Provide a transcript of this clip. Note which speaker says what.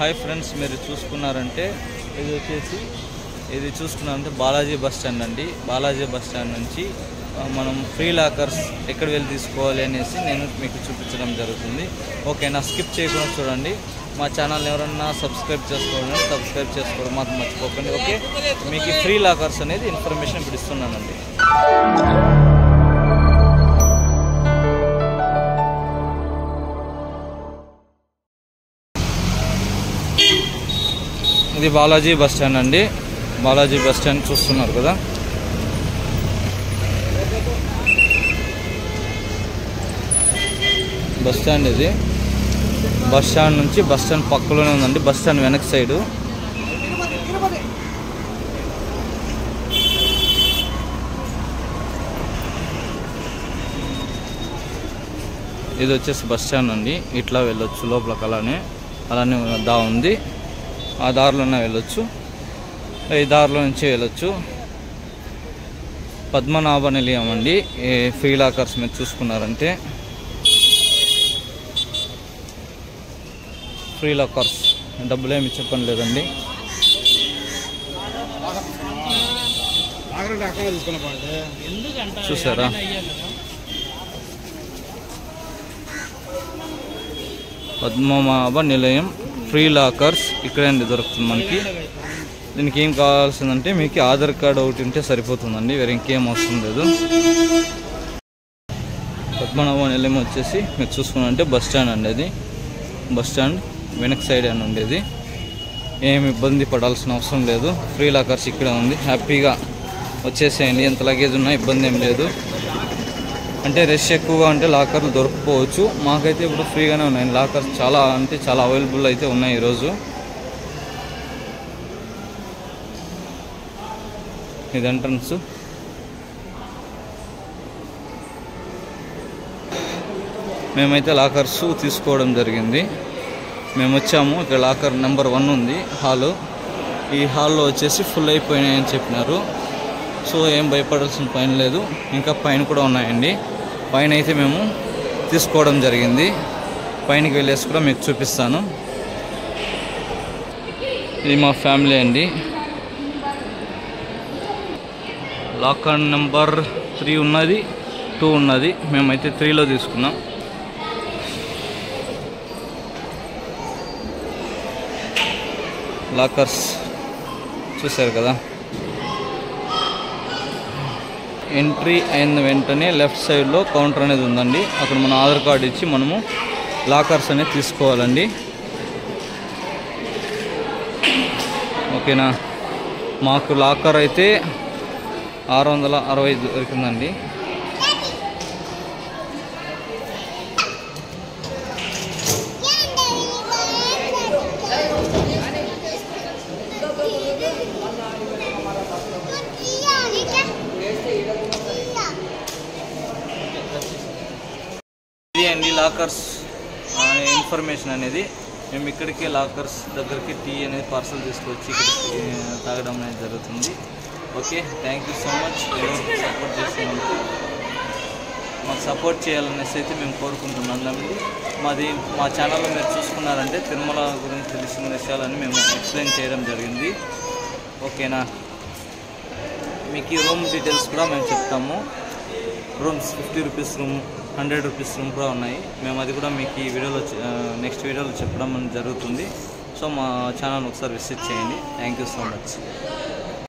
Speaker 1: Hi friends, మీరు చూసుకున్నారంటే ఇది చూసుకున్నారంటే Balaji bus stand అండి. బాలాజీ బస్ స్టాండ్ నుంచి మనం ఫ్రీ లాకర్స్ ఎక్కడ వెళ్ళి తీసుకోవాలి అనేసి నేను మీకు చూపించడం జరుగుతుంది. ఓకేనా, స్కిప్ చేయకుండా చూడండి. మా ఛానల్ ఎవరన్నా సబ్స్క్రైబ్ చేసుకోవడం మాత్రం మర్చిపోకండి. ఓకే, మీకు ఫ్రీ లాకర్స్ అనేది ఇన్ఫర్మేషన్ ఇప్పుడు ఇస్తున్నానండి. ఇది బాలాజీ బస్ స్టాండ్ అండి. బాలాజీ బస్ స్టాండ్ చూస్తున్నారు కదా. బస్ స్టాండ్ ఇది. బస్ స్టాండ్ నుంచి బస్ స్టాండ్ పక్కలోనే ఉందండి. బస్ స్టాండ్ వెనక సైడు ఇది వచ్చేసి బస్ స్టాండ్ అండి. ఇట్లా వెళ్ళొచ్చు లోపలికి, అలానే ఉంది. ఆ దారిలోనే వెళ్ళొచ్చు, ఈ దారిలో నుంచి వెళ్ళొచ్చు. పద్మనాభ నిలయం అండి. ఫ్రీ లాకర్స్ మీరు చూసుకున్నారంటే ఫ్రీ లాకర్స్ డబ్బులేమి చెప్పని లేదండి. చూసారా, పద్మనాభ నిలయం ఫ్రీ లాకర్స్ ఇక్కడే దొరుకుతుంది మనకి. దీనికి ఏం కావాల్సిందంటే మీకు ఆధార్ కార్డు ఒకటి ఉంటే సరిపోతుందండి, వేరే ఇంకేం అవసరం లేదు. పద్మనాభ నిలయం వచ్చేసి మీరు చూసుకున్నారంటే బస్ స్టాండ్ అండి. అది బస్ స్టాండ్ వెనక సైడ్ అని ఉండేది. ఏమి ఇబ్బంది పడాల్సిన అవసరం లేదు. ఫ్రీ లాకర్స్ ఇక్కడే ఉంది. హ్యాపీగా వచ్చేసేయండి. ఎంత లగేజ్ ఉన్నా ఇబ్బంది ఏం లేదు. అంటే రష్ ఎక్కువగా ఉంటే లాకర్లు దొరకపోవచ్చు. మాకైతే ఇప్పుడు ఫ్రీగానే ఉన్నాయి లాకర్స్. చాలా అవైలబుల్ అయితే ఉన్నాయి ఈరోజు. ఇది ఎంట్రన్స్. మేమైతే లాకర్స్ తీసుకోవడం జరిగింది. మేము వచ్చాము. ఇక్కడ లాకర్ నెంబర్ 1 ఉంది హాలు. ఈ హాల్లో వచ్చేసి ఫుల్ అయిపోయినాయని చెప్పినారు. సో ఏం భయపడాల్సిన పని లేదు. ఇంకా పైన కూడా ఉన్నాయండి. పైన అయితే మేము తీసుకోవడం జరిగింది. పైనకి వెళ్ళేసి కూడా మీకు చూపిస్తాను. ఇది మా ఫ్యామిలీ అండి. లాకర్ నెంబర్ 3 ఉన్నది, 2 ఉన్నది. మేమైతే 3లో తీసుకున్నాం. లాకర్స్ చూసారు కదా. ఎంట్రీ అయిన వెంటనే లెఫ్ట్ సైడ్లో కౌంటర్ అనేది ఉందండి. అక్కడ మన ఆధార్ కార్డు ఇచ్చి మనము లాకర్స్ అనేది తీసుకోవాలండి. ఓకేనా, మాకు లాకర్ అయితే 660 దొరికిందండి. ఇది అండి లాకర్స్ ఇన్ఫర్మేషన్ అనేది. మేము ఇక్కడికి లాకర్స్ దగ్గరికి టీ అనేది పార్సల్ తీసుకొచ్చి ఇక్కడికి తాగడం అనేది జరుగుతుంది. Okay, thank you so much. Support చేస్తున్నందుకు మాకు సపోర్ట్ చేయాలనేసి అయితే మేము కోరుకుంటున్నాం. మా ఛానల్లో మీరు చూసుకున్నారంటే తిరుమల గురించి తెలిసిన విషయాలని మేము ఎక్స్ప్లెయిన్ చేయడం జరిగింది. ఓకేనా, మీకు ఈ రూమ్ డీటెయిల్స్ కూడా మేము చెప్తాము. Rooms 50 rupees room, 100 rupees room కూడా ఉన్నాయి. మేము అది కూడా మీకు ఈ వీడియోలో నెక్స్ట్ వీడియోలో చెప్పడం జరుగుతుంది. సో మా ఛానల్ ఒకసారి విజిట్ చేయండి. Thank you so much.